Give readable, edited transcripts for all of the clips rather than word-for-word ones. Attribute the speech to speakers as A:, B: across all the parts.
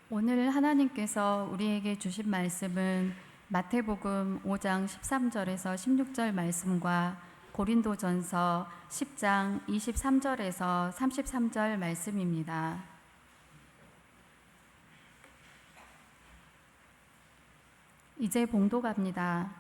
A: 오늘 하나님께서 우리에게 주신 말씀은 마태복음 5장 13절에서 16절 말씀과 고린도전서 10장 23절에서 33절 말씀입니다. 이제 봉독합니다.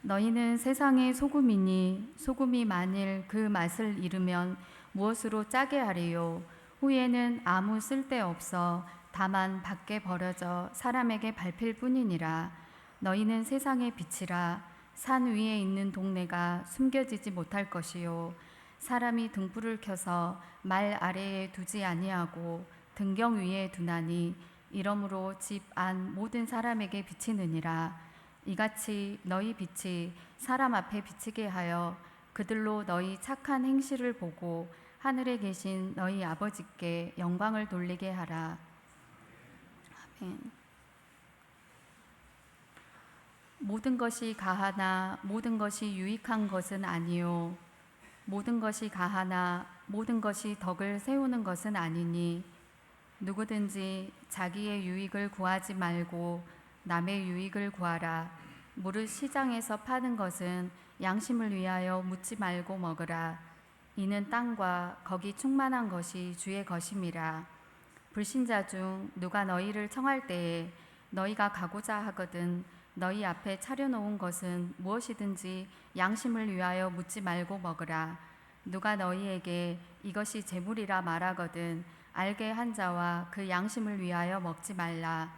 A: 너희는 세상의 소금이니 소금이 만일 그 맛을 잃으면 무엇으로 짜게 하리요? 후에는 아무 쓸데없어 다만 밖에 버려져 사람에게 밟힐 뿐이니라. 너희는 세상의 빛이라. 산 위에 있는 동네가 숨겨지지 못할 것이요 사람이 등불을 켜서 말 아래에 두지 아니하고 등경 위에 두나니 이러므로 집 안 모든 사람에게 비치느니라. 이같이 너희 빛이 사람 앞에 비치게 하여 그들로 너희 착한 행실을 보고 하늘에 계신 너희 아버지께 영광을 돌리게 하라. 아멘. 모든 것이 가하나 모든 것이 유익한 것은 아니요 모든 것이 가하나 모든 것이 덕을 세우는 것은 아니니 누구든지 자기의 유익을 구하지 말고 남의 유익을 구하라. 무릇 시장에서 파는 것은 양심을 위하여 묻지 말고 먹으라. 이는 땅과 거기 충만한 것이 주의 것임이라. 불신자 중 누가 너희를 청할 때에 너희가 가고자 하거든 너희 앞에 차려놓은 것은 무엇이든지 양심을 위하여 묻지 말고 먹으라. 누가 너희에게 이것이 재물이라 말하거든 알게 한 자와 그 양심을 위하여 먹지 말라.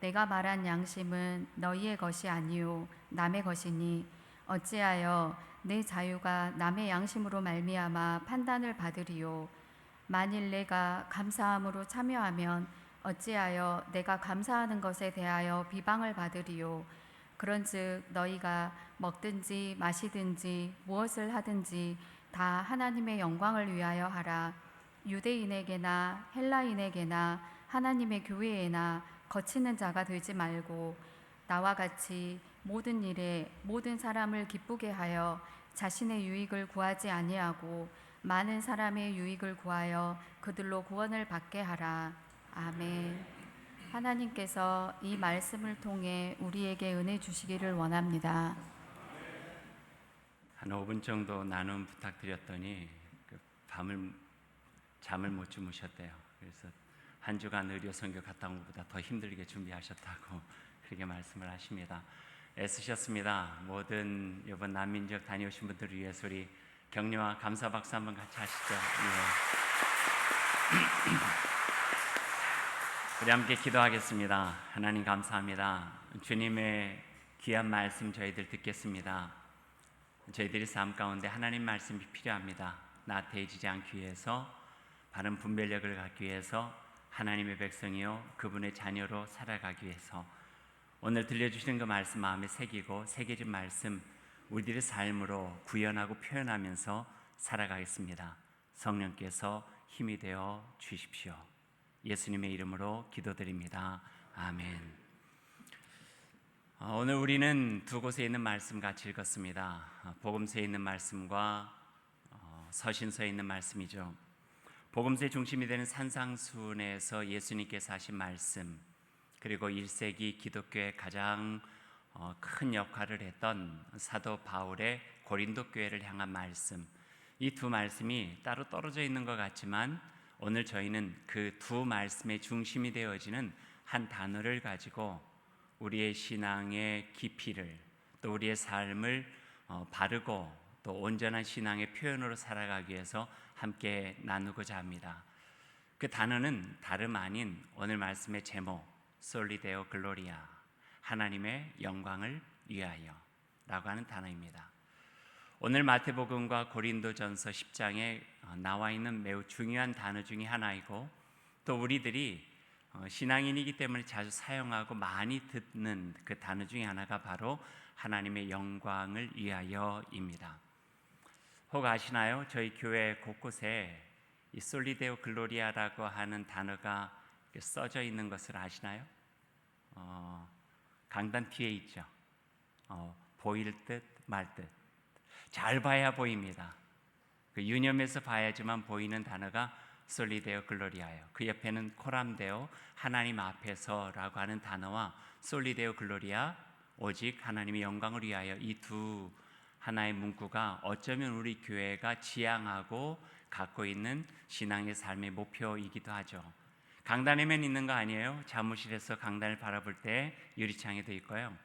A: 내가 말한 양심은 너희의 것이 아니요 남의 것이니 어찌하여 내 자유가 남의 양심으로 말미암아 판단을 받으리요. 만일 내가 감사함으로 참여하면 어찌하여 내가 감사하는 것에 대하여 비방을 받으리요. 그런즉 너희가 먹든지 마시든지 무엇을 하든지 다 하나님의 영광을 위하여 하라. 유대인에게나 헬라인에게나 하나님의 교회에나 거치는 자가 되지 말고 나와 같이 모든 일에 모든 사람을 기쁘게 하여 자신의 유익을 구하지 아니하고 많은 사람의 유익을 구하여 그들로 구원을 받게 하라. 아멘. 하나님께서 이 말씀을 통해 우리에게 은혜 주시기를 원합니다.
B: 한 5분 정도 나눔 부탁드렸더니 잠을 못 주무셨대요. 그래서 한 주간 의료 선교 갔다 온 것보다 더 힘들게 준비하셨다고 그렇게 말씀을 하십니다. 애쓰셨습니다. 모든 이번 난민지역 다녀오신 분들을 위해서 우리 격려와 감사 박수 한번 같이 하시죠. 예. 우리 함께 기도하겠습니다. 하나님 감사합니다. 주님의 귀한 말씀 저희들 듣겠습니다. 저희들이 삶 가운데 하나님 말씀이 필요합니다. 나태해지지 않기 위해서, 바른 분별력을 갖기 위해서, 하나님의 백성이요 그분의 자녀로 살아가기 위해서 오늘 들려주시는 그 말씀 마음에 새기고 새겨진 말씀 우리들의 삶으로 구현하고 표현하면서 살아가겠습니다. 성령께서 힘이 되어 주십시오. 예수님의 이름으로 기도드립니다. 아멘. 오늘 우리는 두 곳에 있는 말씀 같이 읽었습니다. 복음서에 있는 말씀과 서신서에 있는 말씀이죠. 복음서의 중심이 되는 산상수훈에서 예수님께서 하신 말씀, 그리고 1세기 기독교의 가장 큰 역할을 했던 사도 바울의 고린도 교회를 향한 말씀, 이 두 말씀이 따로 떨어져 있는 것 같지만 오늘 저희는 그 두 말씀의 중심이 되어지는 한 단어를 가지고 우리의 신앙의 깊이를, 또 우리의 삶을 바르고 또 온전한 신앙의 표현으로 살아가기 위해서 함께 나누고자 합니다. 그 단어는 다름 아닌 오늘 말씀의 제목 솔리 데오 글로리아, 하나님의 영광을 위하여 라고 하는 단어입니다. 오늘 마태복음과 고린도전서 10장에 나와 있는 매우 중요한 단어 중에 하나이고, 또 우리들이 신앙인이기 때문에 자주 사용하고 많이 듣는 그 단어 중에 하나가 바로 하나님의 영광을 위하여입니다. 혹 아시나요? 저희 교회 곳곳에 이 솔리데오 글로리아라고 하는 단어가 써져 있는 것을 아시나요? 강단 뒤에 있죠. 보일 듯 말 듯. 잘 봐야 보입니다. 그 유념해서 봐야지만 보이는 단어가 솔리데오 글로리아예요. 그 옆에는 코람데오 하나님 앞에서라고 하는 단어와 솔리데오 글로리아 오직 하나님의 영광을 위하여, 이 두 하나의 문구가 어쩌면 우리 교회가 지향하고 갖고 있는 신앙의 삶의 목표이기도 하죠. 강단에만 있는 거 아니에요. 사무실에서 강단을 바라볼 때 유리창에도 있고요.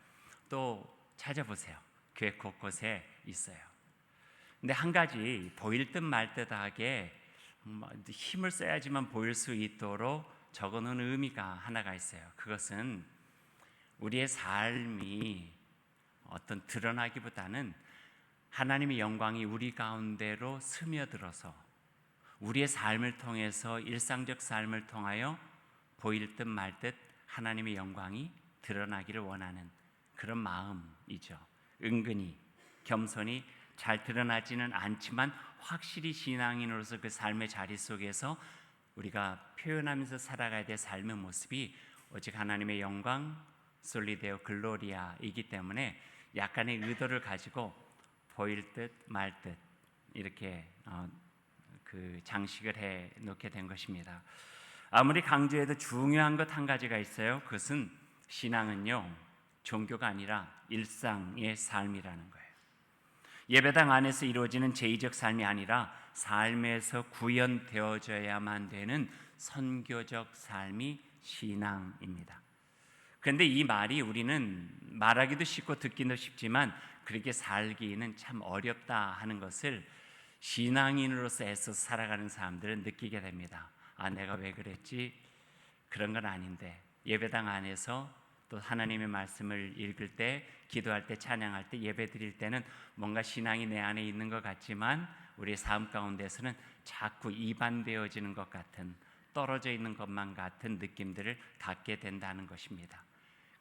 B: 또 찾아보세요. 교회 곳곳에 있어요. 근데 한 가지 보일 듯 말 듯하게 힘을 써야지만 보일 수 있도록 적어놓은 의미가 하나가 있어요. 그것은 우리의 삶이 어떤 드러나기보다는 하나님의 영광이 우리 가운데로 스며들어서 우리의 삶을 통해서, 일상적 삶을 통하여 보일 듯 말 듯 하나님의 영광이 드러나기를 원하는 그런 마음이죠. 은근히 겸손히 잘 드러나지는 않지만 확실히 신앙인으로서 그 삶의 자리 속에서 우리가 표현하면서 살아가야 될 삶의 모습이 오직 하나님의 영광, 솔리데오 글로리아이기 때문에 약간의 의도를 가지고 보일 듯 말 듯 이렇게 그 장식을 해 놓게 된 것입니다. 아무리 강조해도 중요한 것 한 가지가 있어요. 그것은 신앙은요, 종교가 아니라 일상의 삶이라는 거예요. 예배당 안에서 이루어지는 제의적 삶이 아니라 삶에서 구현되어져야만 되는 선교적 삶이 신앙입니다. 그런데 이 말이 우리는 말하기도 쉽고 듣기도 쉽지만 그렇게 살기는 참 어렵다 하는 것을 신앙인으로서 애써 살아가는 사람들은 느끼게 됩니다. 아, 내가 왜 그랬지? 그런 건 아닌데, 예배당 안에서 또 하나님의 말씀을 읽을 때, 기도할 때, 찬양할 때, 예배 드릴 때는 뭔가 신앙이 내 안에 있는 것 같지만 우리의 삶 가운데서는 자꾸 이반되어지는 것 같은, 떨어져 있는 것만 같은 느낌들을 갖게 된다는 것입니다.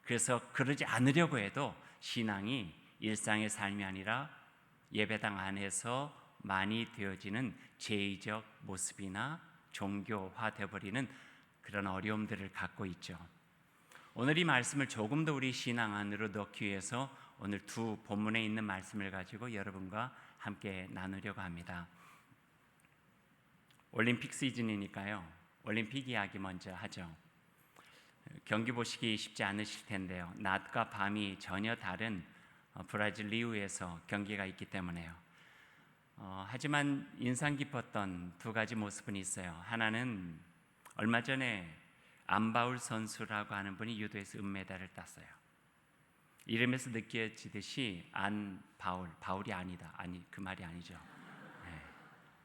B: 그래서 그러지 않으려고 해도 신앙이 일상의 삶이 아니라 예배당 안에서 많이 되어지는 제의적 모습이나 종교화되어 버리는 그런 어려움들을 갖고 있죠. 오늘 이 말씀을 조금 더 우리 신앙 안으로 넣기 위해서 오늘 두 본문에 있는 말씀을 가지고 여러분과 함께 나누려고 합니다. 올림픽 시즌이니까요, 올림픽 이야기 먼저 하죠. 경기 보시기 쉽지 않으실 텐데요, 낮과 밤이 전혀 다른 브라질 리우에서 경기가 있기 때문에요. 하지만 인상 깊었던 두 가지 모습은 있어요. 하나는 얼마 전에 안바울 선수라고 하는 분이 유도에서 은메달을 땄어요. 이름에서 느껴지듯이 안바울, 바울이 아니다, 아니 그 말이 아니죠. 네.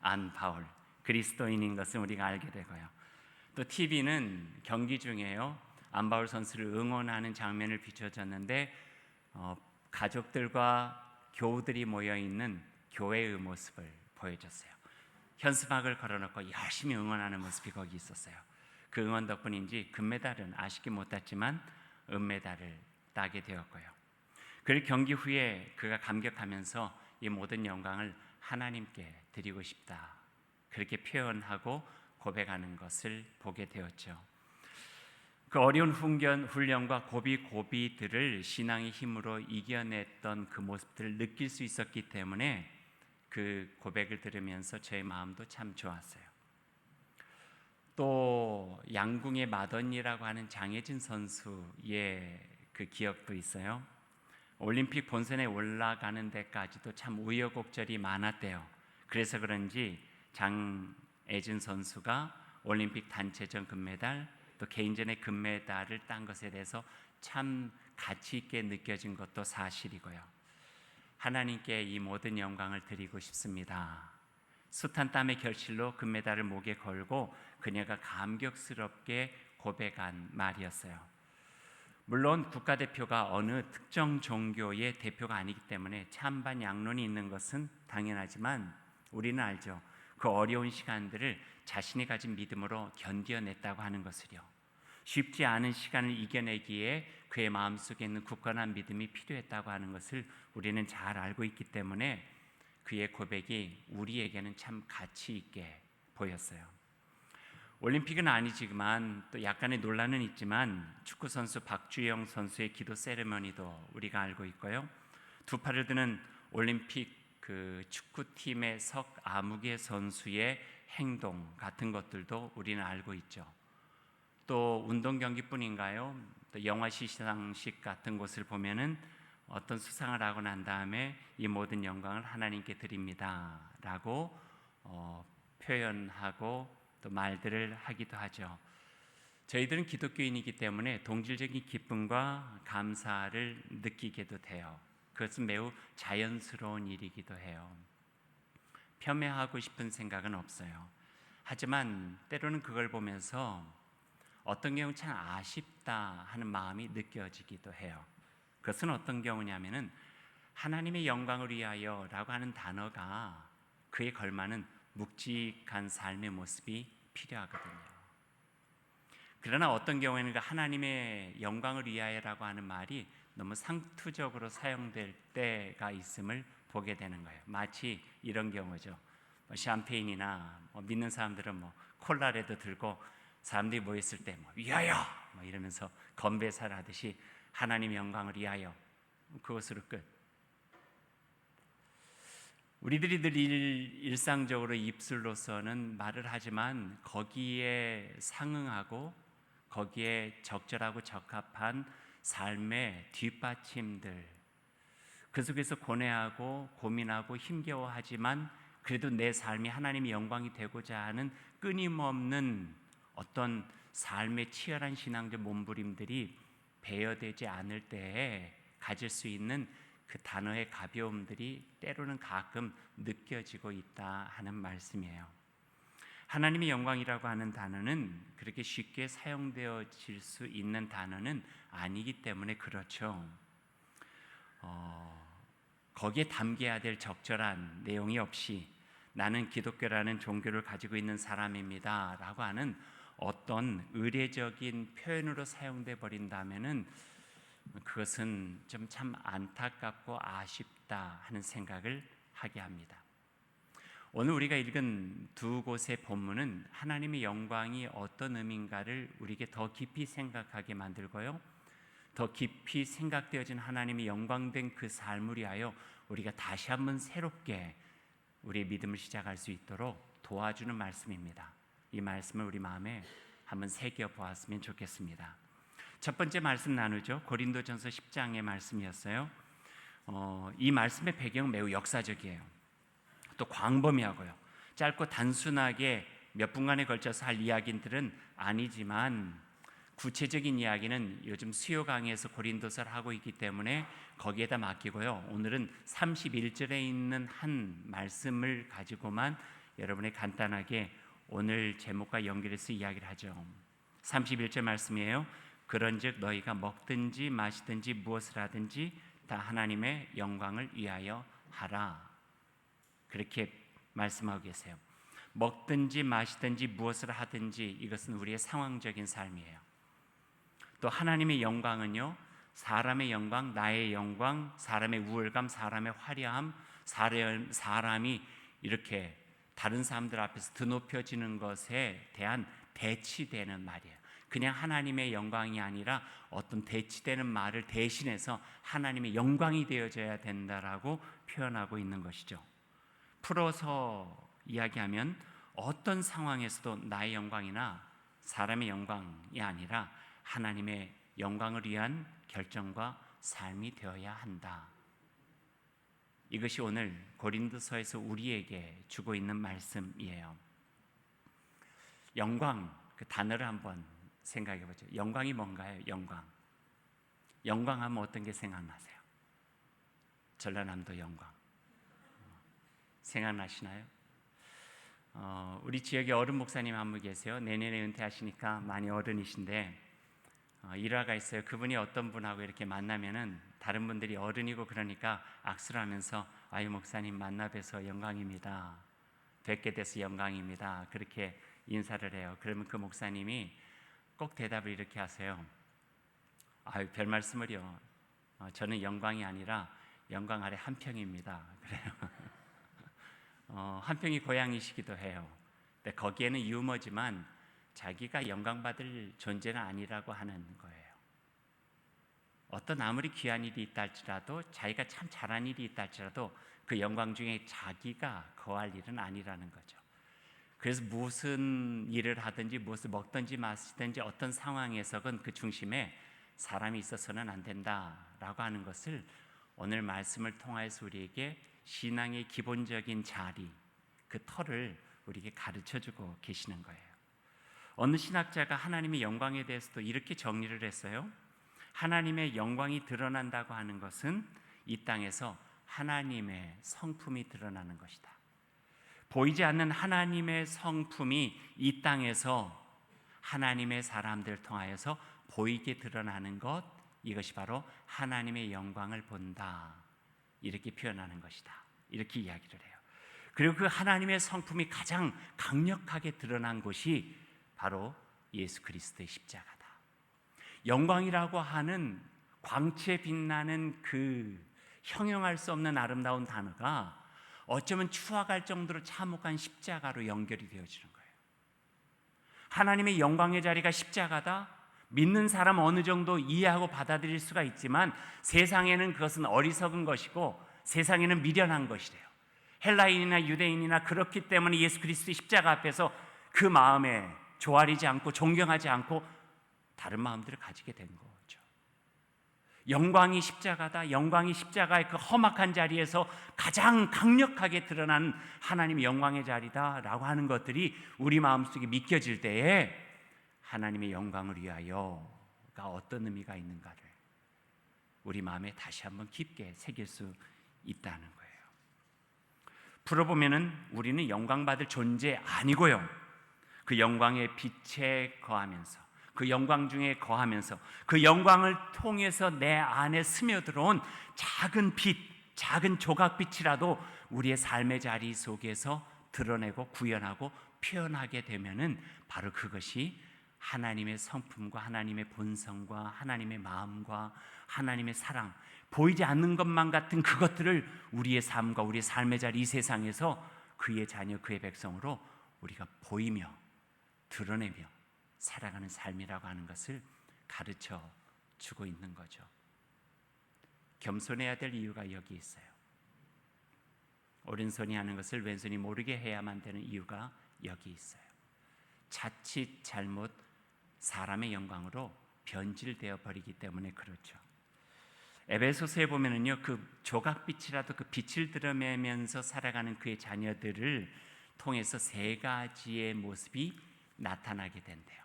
B: 안바울, 그리스도인인 것을 우리가 알게 되고요. 또 TV는 경기 중에요, 안바울 선수를 응원하는 장면을 비춰줬는데 가족들과 교우들이 모여 있는 교회의 모습을 보여줬어요. 현수막을 걸어놓고 열심히 응원하는 모습이 거기 있었어요. 그 응원 덕분인지 금메달은 아쉽게 못 땄지만 은메달을 따게 되었고요. 그리고 경기 후에 그가 감격하면서 이 모든 영광을 하나님께 드리고 싶다, 그렇게 표현하고 고백하는 것을 보게 되었죠. 그 어려운 훈련과 고비들을 신앙의 힘으로 이겨냈던 그 모습들을 느낄 수 있었기 때문에 그 고백을 들으면서 저의 마음도 참 좋았어요. 또 양궁의 마더니라고 하는 장혜진 선수의 그 기억도 있어요. 올림픽 본선에 올라가는 데까지도 참 우여곡절이 많았대요. 그래서 그런지 장혜진 선수가 올림픽 단체전 금메달, 또 개인전의 금메달을 딴 것에 대해서 참 가치 있게 느껴진 것도 사실이고요. 하나님께 이 모든 영광을 드리고 싶습니다. 숱한 땀의 결실로 금메달을 목에 걸고 그녀가 감격스럽게 고백한 말이었어요. 물론 국가대표가 어느 특정 종교의 대표가 아니기 때문에 찬반 양론이 있는 것은 당연하지만 우리는 알죠. 그 어려운 시간들을 자신이 가진 믿음으로 견뎌냈다고 하는 것을요. 쉽지 않은 시간을 이겨내기에 그의 마음속에 있는 굳건한 믿음이 필요했다고 하는 것을 우리는 잘 알고 있기 때문에 그의 고백이 우리에게는 참 가치 있게 보였어요. 올림픽은 아니지만 또 약간의 논란은 있지만 축구 선수 박주영 선수의 기도 세레머니도 우리가 알고 있고요. 두 팔을 드는 올림픽 그 축구팀의 석아무개 선수의 행동 같은 것들도 우리는 알고 있죠. 또 운동 경기뿐인가요? 또 영화 시상식 같은 곳을 보면은 어떤 수상을 하고 난 다음에 이 모든 영광을 하나님께 드립니다라고 표현하고 또 말들을 하기도 하죠. 저희들은 기독교인이기 때문에 동질적인 기쁨과 감사를 느끼게도 돼요. 그것은 매우 자연스러운 일이기도 해요. 폄훼하고 싶은 생각은 없어요. 하지만 때로는 그걸 보면서 어떤 경우 참 아쉽다 하는 마음이 느껴지기도 해요. 그것은 어떤 경우냐면은 하나님의 영광을 위하여라고 하는 단어가 그에 걸맞는 묵직한 삶의 모습이 필요하거든요. 그러나 어떤 경우에는 그 하나님의 영광을 위하여라고 하는 말이 너무 상투적으로 사용될 때가 있음을 보게 되는 거예요. 마치 이런 경우죠. 샴페인이나 믿는 사람들은 콜라라도 들고 사람들이 모였을 때 위하여 이러면서 건배사를 하듯이 하나님의 영광을 위하여, 그것으로 끝. 우리들이 늘 일상적으로 입술로서는 말을 하지만 거기에 상응하고 거기에 적절하고 적합한 삶의 뒷받침들, 그 속에서 고뇌하고 고민하고 힘겨워하지만 그래도 내 삶이 하나님의 영광이 되고자 하는 끊임없는 어떤 삶의 치열한 신앙적 몸부림들이 배어되지 않을 때에 가질 수 있는 그 단어의 가벼움들이 때로는 가끔 느껴지고 있다 하는 말씀이에요. 하나님의 영광이라고 하는 단어는 그렇게 쉽게 사용되어질 수 있는 단어는 아니기 때문에 그렇죠. 거기에 담겨야 될 적절한 내용이 없이 나는 기독교라는 종교를 가지고 있는 사람입니다 라고 하는 어떤 의례적인 표현으로 사용돼 버린다면은 그것은 좀 참 안타깝고 아쉽다 하는 생각을 하게 합니다. 오늘 우리가 읽은 두 곳의 본문은 하나님의 영광이 어떤 의미인가를 우리에게 더 깊이 생각하게 만들고요, 더 깊이 생각되어진 하나님의 영광된 그 삶을 위하여 우리가 다시 한번 새롭게 우리의 믿음을 시작할 수 있도록 도와주는 말씀입니다. 이 말씀을 우리 마음에 한번 새겨 보았으면 좋겠습니다. 첫 번째 말씀 나누죠. 고린도전서 10장의 말씀이었어요. 이 말씀의 배경은 매우 역사적이에요. 또 광범위하고요. 짧고 단순하게 몇 분간에 걸쳐서 할 이야기들은 아니지만 구체적인 이야기는 요즘 수요 강의에서 고린도서를 하고 있기 때문에 거기에다 맡기고요. 오늘은 31절에 있는 한 말씀을 가지고만 여러분의 간단하게 오늘 제목과 연결해서 이야기를 하죠. 31절 말씀이에요. 그런즉 너희가 먹든지 마시든지 무엇을 하든지 다 하나님의 영광을 위하여 하라. 그렇게 말씀하고 계세요. 먹든지 마시든지 무엇을 하든지 이것은 우리의 상황적인 삶이에요. 또 하나님의 영광은요, 사람의 영광, 나의 영광, 사람의 우월감, 사람의 화려함, 사람이 이렇게 다른 사람들 앞에서 드높여지는 것에 대한 대치되는 말이에요. 그냥 하나님의 영광이 아니라 어떤 대치되는 말을 대신해서 하나님의 영광이 되어져야 된다라고 표현하고 있는 것이죠. 풀어서 이야기하면 어떤 상황에서도 나의 영광이나 사람의 영광이 아니라 하나님의 영광을 위한 결정과 삶이 되어야 한다. 이것이 오늘 고린도서에서 우리에게 주고 있는 말씀이에요. 영광, 그 단어를 한번 생각해 보죠. 영광이 뭔가요? 영광하면 어떤 게 생각나세요? 전라남도 영광 생각나시나요? 우리 지역에 어른 목사님 한 분 계세요. 내년에 은퇴하시니까 많이 어른이신데 일화가 있어요. 그분이 어떤 분하고 이렇게 만나면은 다른 분들이 어른이고 그러니까 악수를 하면서 아유 목사님 만나 뵈서 영광입니다. 뵙게 돼서 영광입니다. 그렇게 인사를 해요. 그러면 그 목사님이 꼭 대답을 이렇게 하세요. 아유 별 말씀을요. 저는 영광이 아니라 영광 아래 한평입니다. 그래요. 한평이 고향이시기도 해요. 근데 거기에는 유머지만 자기가 영광받을 존재는 아니라고 하는 거예요. 어떤 아무리 귀한 일이 있다 할지라도 자기가 참 잘한 일이 있다 할지라도 그 영광 중에 자기가 거할 일은 아니라는 거죠. 그래서 무슨 일을 하든지 무엇을 먹든지 마시든지 어떤 상황에서건 그 중심에 사람이 있어서는 안 된다라고 하는 것을 오늘 말씀을 통해서 우리에게 신앙의 기본적인 자리, 그 터를 우리에게 가르쳐주고 계시는 거예요. 어느 신학자가 하나님의 영광에 대해서도 이렇게 정리를 했어요. 하나님의 영광이 드러난다고 하는 것은 이 땅에서 하나님의 성품이 드러나는 것이다. 보이지 않는 하나님의 성품이 이 땅에서 하나님의 사람들을 통하여서 보이게 드러나는 것, 이것이 바로 하나님의 영광을 본다, 이렇게 표현하는 것이다, 이렇게 이야기를 해요. 그리고 그 하나님의 성품이 가장 강력하게 드러난 곳이 바로 예수 그리스도의 십자가다. 영광이라고 하는 광채 빛나는 그 형용할 수 없는 아름다운 단어가 어쩌면 추악할 정도로 참혹한 십자가로 연결이 되어지는 거예요. 하나님의 영광의 자리가 십자가다. 믿는 사람 어느 정도 이해하고 받아들일 수가 있지만 세상에는 그것은 어리석은 것이고 세상에는 미련한 것이래요. 헬라인이나 유대인이나 그렇기 때문에 예수 그리스도의 십자가 앞에서 그 마음에 조아리지 않고 존경하지 않고 다른 마음들을 가지게 된 거죠. 영광이 십자가다. 영광이 십자가의 그 험악한 자리에서 가장 강력하게 드러나는 하나님의 영광의 자리다라고 하는 것들이 우리 마음속에 믿겨질 때에 하나님의 영광을 위하여가 어떤 의미가 있는가를 우리 마음에 다시 한번 깊게 새길 수 있다는 거예요. 풀어보면은 우리는 영광받을 존재 아니고요, 그 영광의 빛에 거하면서, 그 영광 중에 거하면서, 그 영광을 통해서 내 안에 스며들어온 작은 빛, 작은 조각빛이라도 우리의 삶의 자리 속에서 드러내고 구현하고 표현하게 되면은 바로 그것이 하나님의 성품과 하나님의 본성과 하나님의 마음과 하나님의 사랑, 보이지 않는 것만 같은 그것들을 우리의 삶과 우리의 삶의 자리, 이 세상에서 그의 자녀, 그의 백성으로 우리가 보이며 드러내며 살아가는 삶이라고 하는 것을 가르쳐 주고 있는 거죠. 겸손해야 될 이유가 여기 있어요. 오른손이 하는 것을 왼손이 모르게 해야만 되는 이유가 여기 있어요. 자칫 잘못 사람의 영광으로 변질되어 버리기 때문에 그렇죠. 에베소서에 보면은요, 그 조각빛이라도 그 빛을 드러내면서 살아가는 그의 자녀들을 통해서 세 가지의 모습이 나타나게 된대요.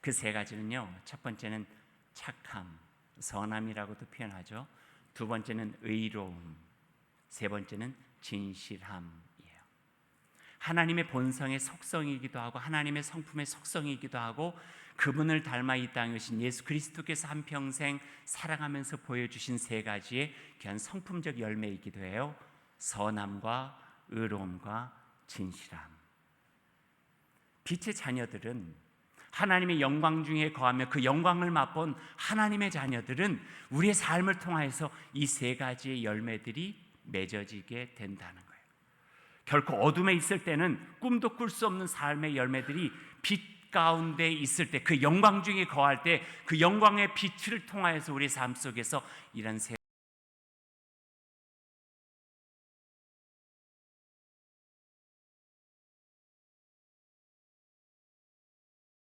B: 그 세 가지는요, 첫 번째는 착함, 선함이라고도 표현하죠. 두 번째는 의로움, 세 번째는 진실함이에요. 하나님의 본성의 속성이기도 하고 하나님의 성품의 속성이기도 하고 그분을 닮아 이 땅에 오신 예수 그리스도께서 한평생 사랑하면서 보여주신 세 가지의 귀한 성품적 열매이기도 해요. 선함과 의로움과 진실함. 빛의 자녀들은 하나님의 영광 중에 거하며 그 영광을 맛본 하나님의 자녀들은 우리의 삶을 통해서 이 세 가지의 열매들이 맺어지게 된다는 거예요. 결코 어둠에 있을 때는 꿈도 꿀 수 없는 삶의 열매들이 빛 가운데 있을 때, 그 영광 중에 거할 때 그 영광의 빛을 통하여서 우리의 삶 속에서 이런 세